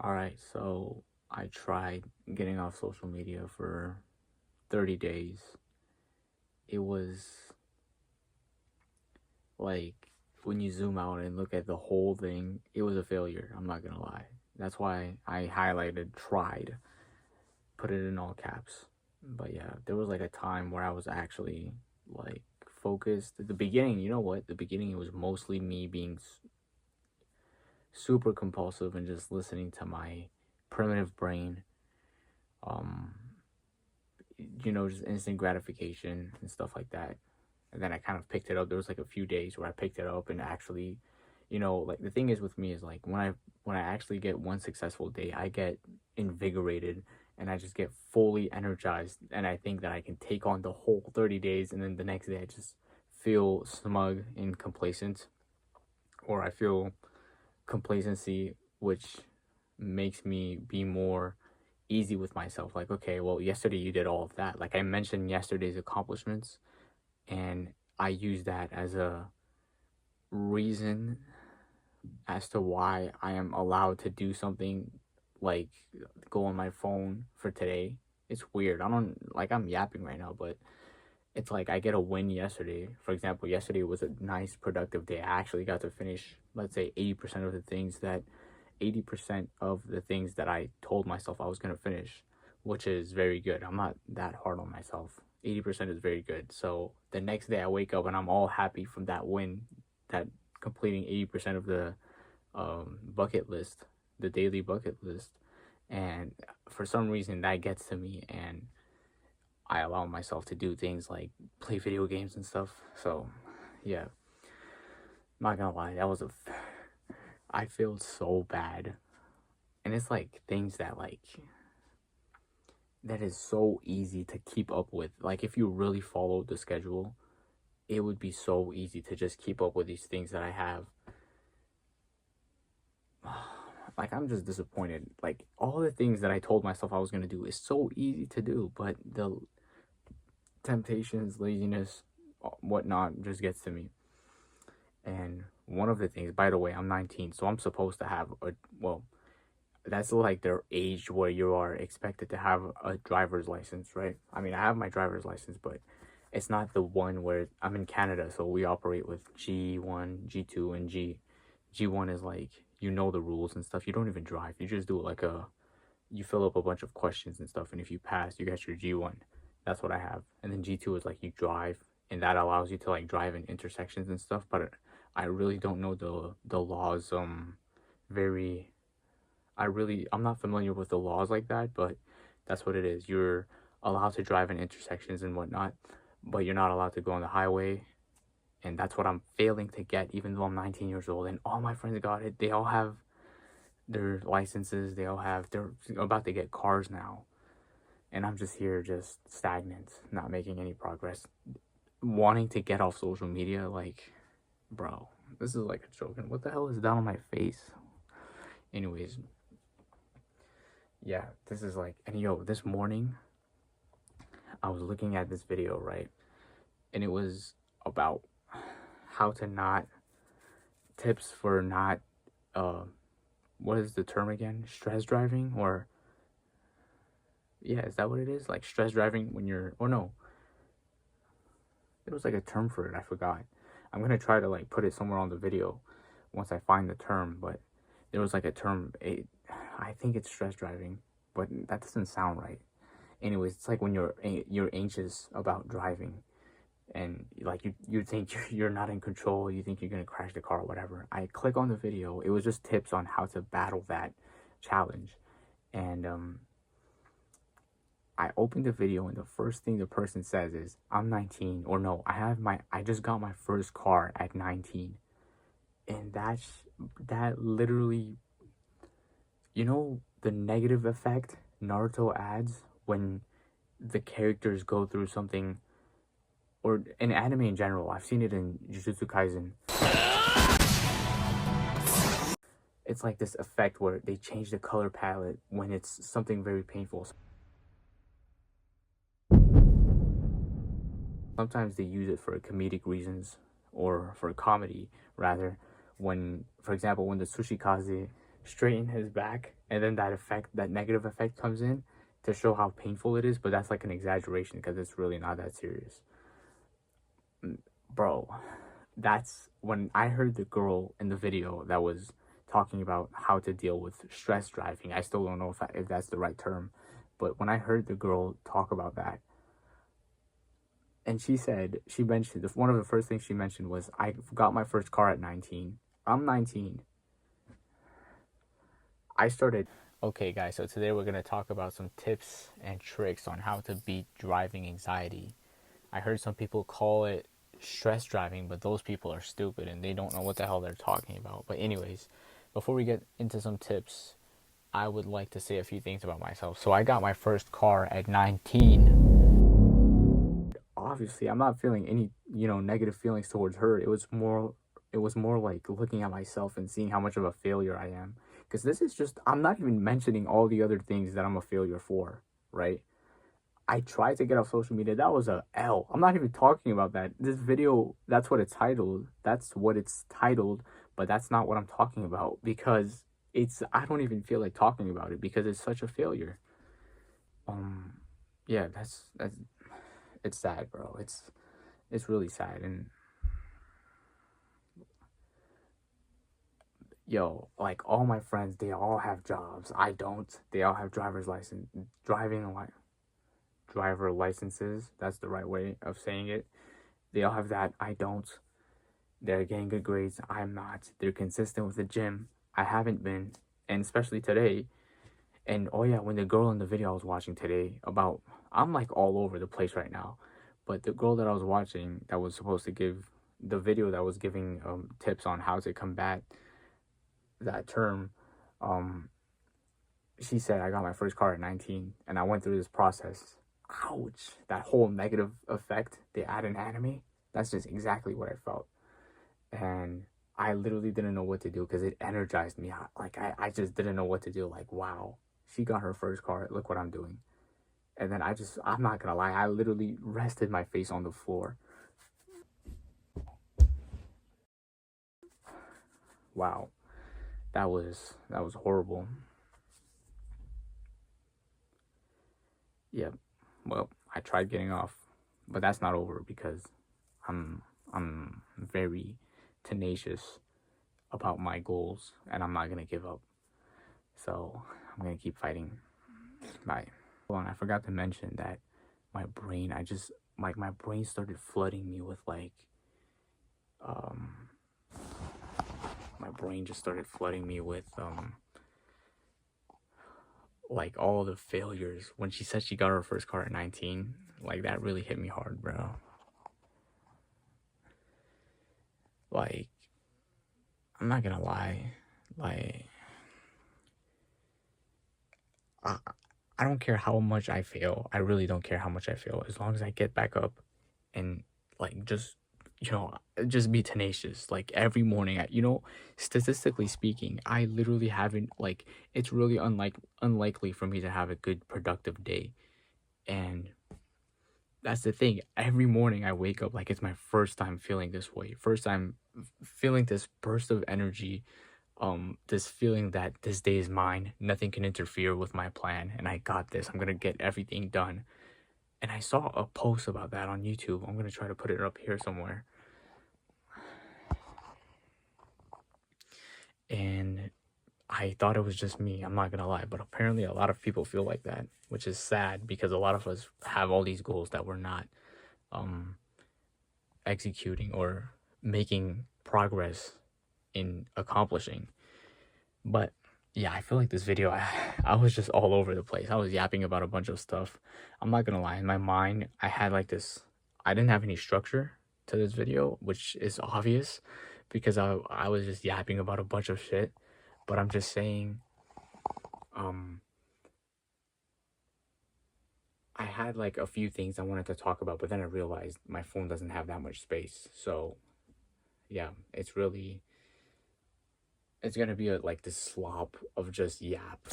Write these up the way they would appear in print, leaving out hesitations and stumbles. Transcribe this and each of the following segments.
Alright, so I tried getting off social media for 30 days. It was like when you zoom out and look at the whole thing, it was a failure. I'm not gonna lie. That's why I highlighted tried, put it in all caps. But yeah, there was like a time where I was actually like focused. At the beginning, you know what? The beginning, it was mostly me being super compulsive and just listening to my primitive brain. Um, just instant gratification and stuff like that. And then I kind of picked it up. There was like a few days where I picked it up and actually, like the thing is with me is like when I actually get one successful day, I get invigorated and I just get fully energized, and I think that I can take on the whole 30 days, and then the next day I just feel smug and complacent, or I feel complacency, which makes me be more easy with myself. Like, okay, well, yesterday you did all of that. Like, I mentioned yesterday's accomplishments, and I use that as a reason as to why I am allowed to do something like go on my phone for today. It's weird. I don't like I'm yapping right now, but it's like I get a win yesterday. For example, yesterday was a nice productive day. I actually got to finish, let's say, 80% of the things that 80% of the things that I told myself I was going to finish, which is very good. I'm not that hard on myself. 80% is very good. So the next day I wake up and I'm all happy from that win, that completing 80% of the bucket list, the daily bucket list. And for some reason that gets to me, and I allow myself to do things like play video games and stuff. So yeah, not gonna lie, I feel so bad. And it's like things that is so easy to keep up with. Like if you really followed the schedule, it would be so easy to just keep up with these things that I have. Like I'm just disappointed. Like all the things that I told myself I was gonna do is so easy to do, but the temptations, laziness, whatnot just gets to me. And one of the things, by the way, I'm 19, so I'm supposed to have that's like their age where you are expected to have a driver's license, right? I mean, I have my driver's license, but it's not the one where I'm in Canada, so we operate with G1, G2, and G. G1 is like, the rules and stuff. You don't even drive. You just do you fill up a bunch of questions and stuff, and if you pass, you get your G1. That's what I have. And then G2 is like you drive, and that allows you to like drive in intersections and stuff, but I really don't know the laws very I'm not familiar with the laws like that, but that's what it is. You're allowed to drive in intersections and whatnot, but you're not allowed to go on the highway. And that's what I'm failing to get, even though I'm 19 years old. And all my friends got it. They all have their licenses. They're about to get cars now. And I'm just here, just stagnant, not making any progress. Wanting to get off social media, like, bro, this is like a joke. And what the hell is that on my face? Anyways, yeah, this is like, and yo, this morning I was looking at this video, right? And it was about how to not, tips for not, what is the term again? Stress driving? Or, yeah, is that what it is? Like stress driving when you're, or no, there was like a term for it, I forgot. I'm gonna try to like put it somewhere on the video once I find the term, but there was like a term, I think it's stress driving, but that doesn't sound right. Anyways, it's like when you're anxious about driving, and like you think you're not in control, you think you're gonna crash the car or whatever. I click on the video. It was just tips on how to battle that challenge, and I opened the video, and the first thing the person says is, "I'm 19," or no, I just got my first car at 19, and that literally, the negative effect Naruto adds when the characters go through something, or in anime in general. I've seen it in Jujutsu Kaisen. It's like this effect where they change the color palette when it's something very painful. Sometimes they use it for comedic reasons, or for comedy rather. When, for example, when the Tsushikaze straighten his back, and then that negative effect comes in to show how painful it is, but that's like an exaggeration because it's really not that serious. Bro, that's when I heard the girl in the video that was talking about how to deal with stress driving. I still don't know if that's the right term, but when I heard the girl talk about that, and she mentioned one of the first things she mentioned was, I got my first car at 19. I'm 19. I started. Okay, guys, so today we're going to talk about some tips and tricks on how to beat driving anxiety. I heard some people call it stress driving, but those people are stupid and they don't know what the hell they're talking about. But, anyways, before we get into some tips, I would like to say a few things about myself. So, I got my first car at 19. Obviously, I'm not feeling any, negative feelings towards her. It was more like looking at myself and seeing how much of a failure I am. Because this is just, I'm not even mentioning all the other things that I'm a failure for, right? I tried to get off social media. That was a L. I'm not even talking about that. This video, that's what it's titled. But that's not what I'm talking about because I don't even feel like talking about it because it's such a failure. Yeah, that's it's sad, bro. It's really sad. And yo, like all my friends, they all have jobs. I don't. They all have driver licenses. That's the right way of saying it. They all have that. I don't. They're getting good grades. I'm not. They're consistent with the gym. I haven't been. And especially today. And oh yeah, when the girl in the video I was watching today I'm like all over the place right now. But the girl that I was watching that was supposed to give the video that was giving tips on how to combat that term, she said I got my first car at 19 and I went through this process. Ouch. That whole negative effect they add in anime, that's just exactly what I felt. And I literally didn't know what to do because it energized me. Like, I just didn't know what to do. Like, wow, she got her first car. Look what I'm doing. And then I'm not gonna lie, I literally rested my face on the floor. Wow, that was horrible. Yeah, well, I tried getting off, but that's not over because I'm very tenacious about my goals and I'm not gonna give up. So I'm gonna keep fighting. Bye. Hold on, I forgot to mention that my brain, my brain started flooding me with um, my brain just started flooding me with like all the failures. When she said she got her first car at 19, like that really hit me hard, bro. Like, I'm not gonna lie, like I, I don't care how much I fail. I really don't care how much I fail. As long as I get back up and like just be tenacious. Like every morning, statistically speaking, I literally haven't like it's really unlikely for me to have a good productive day. And that's the thing. Every morning I wake up like it's my first time feeling this way. First time feeling this burst of energy, this feeling that this day is mine, nothing can interfere with my plan, and I got this. I'm gonna get everything done. And I saw a post about that on YouTube. I'm gonna try to put it up here somewhere. And I thought it was just me, I'm not gonna lie, but apparently a lot of people feel like that, which is sad because a lot of us have all these goals that we're not executing or making progress in accomplishing. But yeah, I feel like this video, I was just all over the place. I was yapping about a bunch of stuff. I'm not gonna lie, in my mind, I had like this, I didn't have any structure to this video, which is obvious because I was just yapping about a bunch of shit. But I'm just saying, I had like a few things I wanted to talk about, but then I realized my phone doesn't have that much space. So yeah, it's gonna be like this slop of just yap.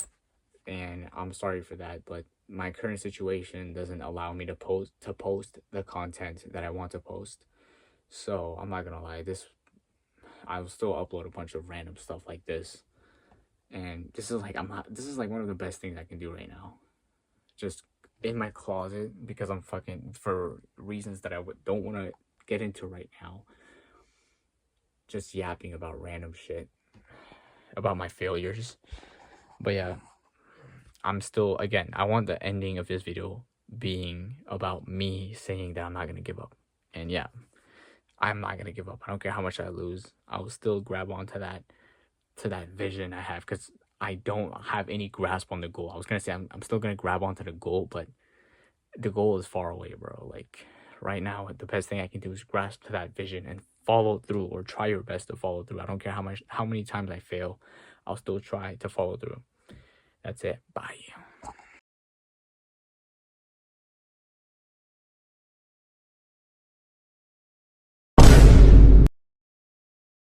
And I'm sorry for that, but my current situation doesn't allow me to post the content that I want to post. So I'm not gonna lie, I'll still upload a bunch of random stuff like this. And this is like this is like one of the best things I can do right now. Just in my closet, because I'm fucking, for reasons that I don't want to get into right now, just yapping about random shit, about my failures. But yeah, I'm still, again, I want the ending of this video being about me saying that I'm not gonna give up. And yeah, I'm not gonna give up. I don't care how much I lose. I will still grab onto that, to that vision I have, because I don't have any grasp on the goal. I was gonna say I'm still gonna grab onto the goal, but the goal is far away, bro. Like right now, the best thing I can do is grasp to that vision and follow through, or try your best to follow through. I don't care how many times I fail, I'll still try to follow through. That's it. Bye.